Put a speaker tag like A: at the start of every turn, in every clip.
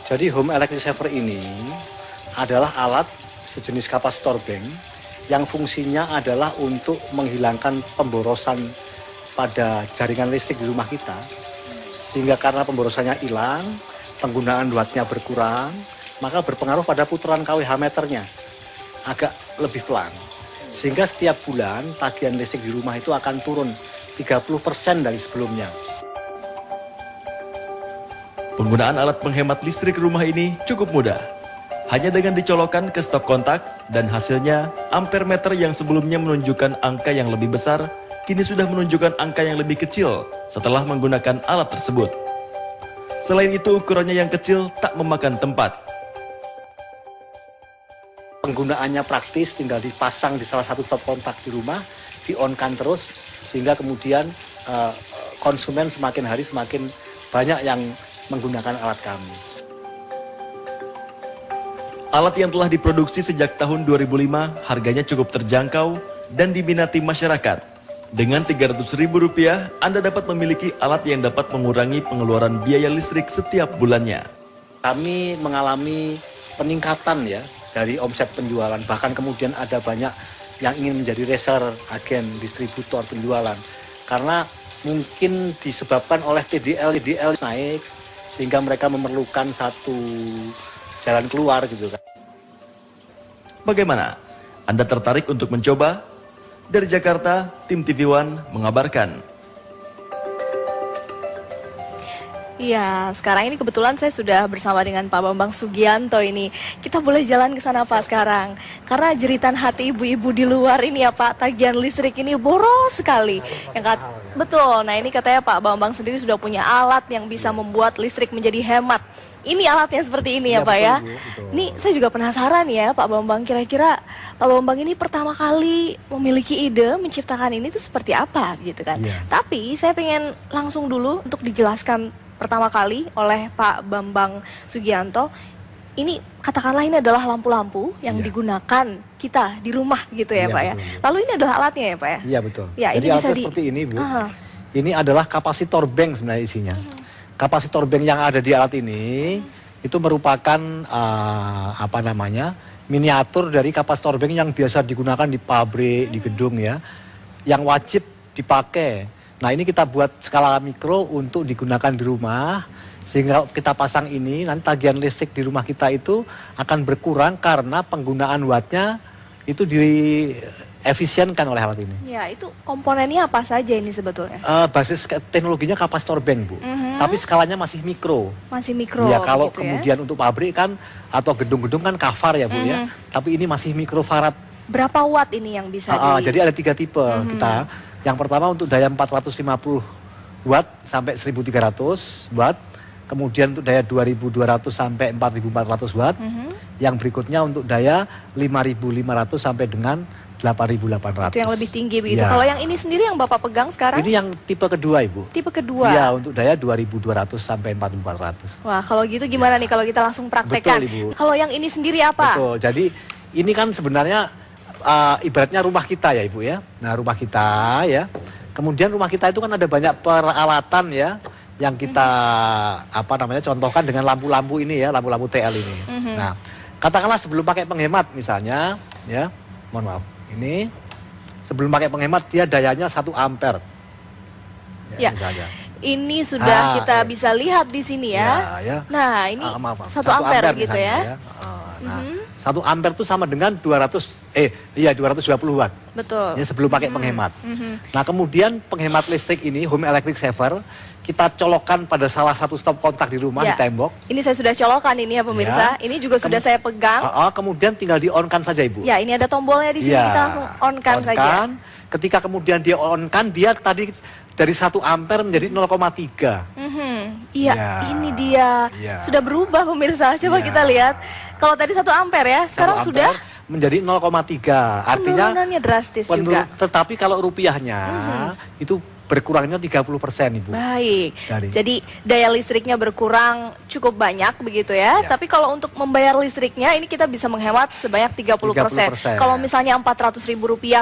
A: Jadi home electric saver ini adalah alat sejenis kapasitor bank yang fungsinya adalah untuk menghilangkan pemborosan pada jaringan listrik di rumah kita. Sehingga karena pemborosannya hilang, penggunaan wattnya berkurang, maka berpengaruh pada putaran kWh meternya agak lebih pelan. Sehingga setiap bulan tagihan listrik di rumah itu akan turun 30% dari sebelumnya.
B: Penggunaan alat penghemat listrik rumah ini cukup mudah. Hanya dengan dicolokkan ke stop kontak dan hasilnya ampere meter yang sebelumnya menunjukkan angka yang lebih besar, kini sudah menunjukkan angka yang lebih kecil setelah menggunakan alat tersebut. Selain itu ukurannya yang kecil tak memakan tempat.
A: Penggunaannya praktis, tinggal dipasang di salah satu stop kontak di rumah, di-on-kan terus, sehingga kemudian konsumen semakin hari semakin banyak yang menggunakan alat kami.
B: Alat yang telah diproduksi sejak tahun 2005 harganya cukup terjangkau dan diminati masyarakat. Dengan Rp300.000, Anda dapat memiliki alat yang dapat mengurangi pengeluaran biaya listrik setiap bulannya.
A: Kami mengalami peningkatan ya dari omset penjualan, bahkan kemudian ada banyak yang ingin menjadi reseller, agen, distributor penjualan. Karena mungkin disebabkan oleh TDL naik, sehingga mereka memerlukan satu jalan keluar gitu kan.
B: Bagaimana? Anda tertarik untuk mencoba? Dari Jakarta, tim TV One mengabarkan.
C: Iya, sekarang ini kebetulan saya sudah bersama dengan Pak Bambang Sugianto ini. Kita boleh jalan ke sana Pak sekarang. Karena jeritan hati ibu-ibu di luar ini ya Pak, tagihan listrik ini boros sekali. Betul, nah ini katanya Pak Bambang sendiri sudah punya alat yang bisa membuat listrik menjadi hemat. Ini alatnya seperti ini ya Pak ya. Ini saya juga penasaran ya Pak Bambang, kira-kira Pak Bambang ini pertama kali memiliki ide menciptakan ini tuh seperti apa gitu kan. Tapi saya pengen langsung dulu untuk dijelaskan pertama kali oleh Pak Bambang Sugianto. Ini katakanlah ini adalah lampu-lampu yang digunakan kita di rumah gitu ya Pak ya. Lalu ini adalah alatnya ya Pak ya? Iya
A: betul.
C: Ya,
A: jadi
C: ini bisa
A: alatnya seperti ini Bu. Ini adalah kapasitor bank sebenarnya isinya. Kapasitor bank yang ada di alat ini itu merupakan miniatur dari kapasitor bank yang biasa digunakan di pabrik, di gedung ya, yang wajib dipakai. Nah ini kita buat skala mikro untuk digunakan di rumah, sehingga kita pasang ini nanti tagihan listrik di rumah kita itu akan berkurang karena penggunaan wattnya itu diefisienkan oleh alat ini.
C: Ya, itu komponennya apa saja ini sebetulnya?
A: Basis teknologinya kapasitor bank Bu, tapi skalanya masih mikro.
C: Masih mikro.
A: Ya kalau
C: gitu
A: kemudian untuk pabrik kan atau gedung-gedung kan kafar ya Bu ya, tapi ini masih mikrofarad.
C: Berapa watt ini yang bisa
A: Jadi ada 3 tipe kita. Yang pertama untuk daya 450 watt sampai 1300 watt. Kemudian untuk daya 2200 sampai 4400 watt. Yang berikutnya untuk daya 5500 sampai dengan 8800.
C: Itu yang lebih tinggi begitu. Kalau yang ini sendiri yang Bapak pegang sekarang?
A: Ini yang tipe kedua Ibu.
C: Tipe kedua?
A: Iya, untuk daya 2200 sampai 4400.
C: Wah, kalau gitu gimana nih kalau kita langsung praktekkan?
A: Betul Ibu.
C: Kalau yang ini sendiri apa?
A: Betul, jadi ini kan sebenarnya ibaratnya rumah kita ya Ibu ya. Nah rumah kita ya. Kemudian rumah kita itu kan ada banyak peralatan ya. Yang kita contohkan dengan lampu-lampu ini ya. Lampu-lampu TL ini. Nah katakanlah sebelum pakai penghemat misalnya ya. Mohon maaf. Ini sebelum pakai penghemat dia dayanya 1 ampere.
C: Ya. Ini sudah kita bisa lihat di sini ya. Nah ini 1 ampere gitu ya.
A: Nah, 1 ampere itu sama dengan 220 watt.
C: Betul.
A: Ya, sebelum pakai penghemat. Nah, kemudian penghemat listrik ini, home electric saver, kita colokkan pada salah satu stop kontak di rumah di tembok.
C: Ini saya sudah colokkan ini ya pemirsa. Ini juga sudah saya pegang.
A: Kemudian tinggal di-on-kan saja Ibu.
C: Ya, ini ada tombolnya di sini, kita langsung on-kan saja.
A: Ketika kemudian dia on-kan, dia tadi dari 1 ampere menjadi 0,3.
C: Iya, ini dia. Sudah berubah pemirsa. Coba kita lihat. Kalau tadi 1 ampere ya, sekarang sudah
A: menjadi 0,3. Artinya
C: penurunannya drastis juga.
A: Tetapi kalau rupiahnya itu berkurangnya 30% Ibu.
C: Baik,
A: Dari-
C: jadi daya listriknya berkurang cukup banyak begitu ya.
A: Ya.
C: Tapi kalau untuk membayar listriknya ini kita bisa menghemat sebanyak 30%.
A: 30%.
C: Kalau misalnya Rp400.000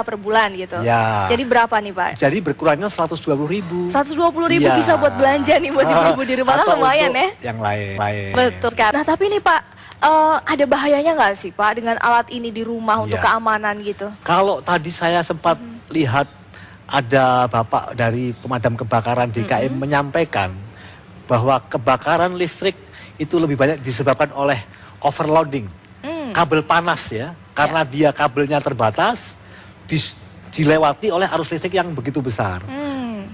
C: per bulan gitu.
A: Ya.
C: Jadi berapa nih Pak?
A: Jadi berkurangnya 120.000.
C: 120.000
A: Iya.
C: bisa buat belanja nih buat ibu-ibu di rumah kan
A: Atau
C: lumayan
A: untuk
C: ya.
A: Yang lain.
C: Betul kan. Nah tapi nih Pak, ada bahayanya nggak sih Pak dengan alat ini di rumah untuk
A: Iya.
C: keamanan gitu?
A: Kalau tadi saya sempat lihat ada Bapak dari pemadam kebakaran DKI menyampaikan bahwa kebakaran listrik itu lebih banyak disebabkan oleh overloading, kabel panas ya, karena dia kabelnya terbatas, dilewati oleh arus listrik yang begitu besar.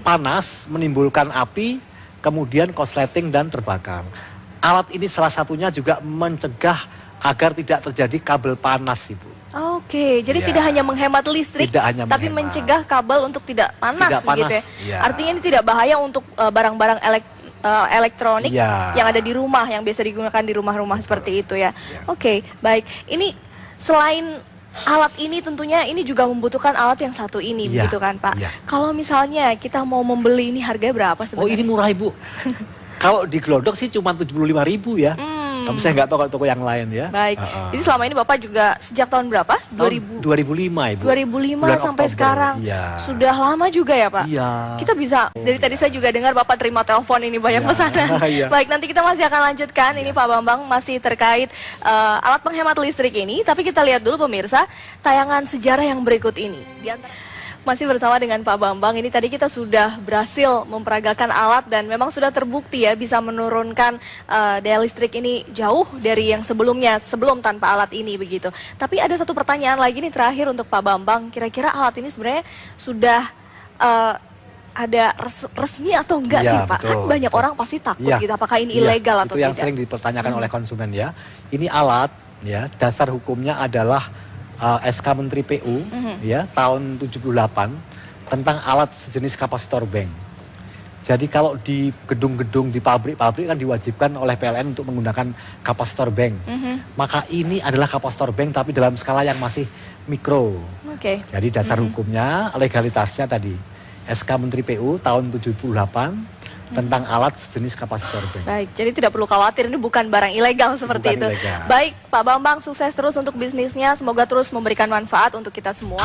A: Panas menimbulkan api, kemudian korsleting dan terbakar. Alat ini salah satunya juga mencegah agar tidak terjadi kabel panas, Ibu.
C: Oke, jadi
A: Iya.
C: tidak hanya menghemat listrik,
A: Tidak hanya
C: tapi
A: menghemat.
C: mencegah kabel untuk tidak panas,
A: Tidak
C: begitu ya.
A: panas, iya.
C: Artinya ini tidak bahaya untuk barang-barang elektronik
A: Iya.
C: yang ada di rumah, yang biasa digunakan di rumah-rumah seperti itu ya. Oke, baik. Ini selain alat ini tentunya ini juga membutuhkan alat yang satu ini,
A: Iya,
C: begitu kan Pak?
A: iya.
C: Kalau misalnya kita mau membeli ini harganya berapa
A: Oh
C: sebenarnya?
A: ini murah Ibu. Kalau di Glodok sih cuma 75.000 ya. Tapi saya nggak tahu kalau toko yang lain ya.
C: Baik.
A: Heeh.
C: Jadi selama ini Bapak juga sejak tahun berapa?
A: Tahun 2005 Ibu.
C: 2005
A: Bulan
C: sampai
A: Oktober,
C: sekarang.
A: Iya.
C: Sudah lama juga ya Pak?
A: Iya.
C: Kita bisa, dari tadi saya juga dengar Bapak terima telepon ini banyak
A: Iya.
C: pesanan.
A: Iya.
C: Baik, nanti kita masih akan lanjutkan. Ini Pak Bambang masih terkait alat penghemat listrik ini. Tapi kita lihat dulu pemirsa, tayangan sejarah yang berikut ini. Di antara- Masih bersama dengan Pak Bambang, ini tadi kita sudah berhasil memperagakan alat dan memang sudah terbukti ya bisa menurunkan daya listrik ini jauh dari yang sebelumnya, sebelum tanpa alat ini begitu. Tapi ada satu pertanyaan lagi nih terakhir untuk Pak Bambang, kira-kira alat ini sebenarnya sudah ada resmi atau enggak
A: Iya,
C: sih Pak?
A: betul,
C: Kan banyak
A: betul.
C: orang pasti takut
A: Iya.
C: gitu, apakah ini
A: Iya,
C: ilegal atau
A: itu yang
C: tidak?
A: sering dipertanyakan oleh konsumen ya. Ini alat ya, dasar hukumnya adalah SK Menteri PU ya tahun 78 tentang alat sejenis kapasitor bank. Jadi kalau di gedung-gedung di pabrik-pabrik kan diwajibkan oleh PLN untuk menggunakan kapasitor bank. Maka ini adalah kapasitor bank tapi dalam skala yang masih mikro.
C: Oke.
A: Jadi dasar hukumnya, legalitasnya tadi SK Menteri PU tahun 78 tentang alat sejenis kapasitor bank.
C: Baik, jadi tidak perlu khawatir, ini bukan barang ilegal seperti
A: Bukan
C: itu.
A: ilegal.
C: Baik, Pak Bambang, sukses terus untuk bisnisnya, semoga terus memberikan manfaat untuk kita semua.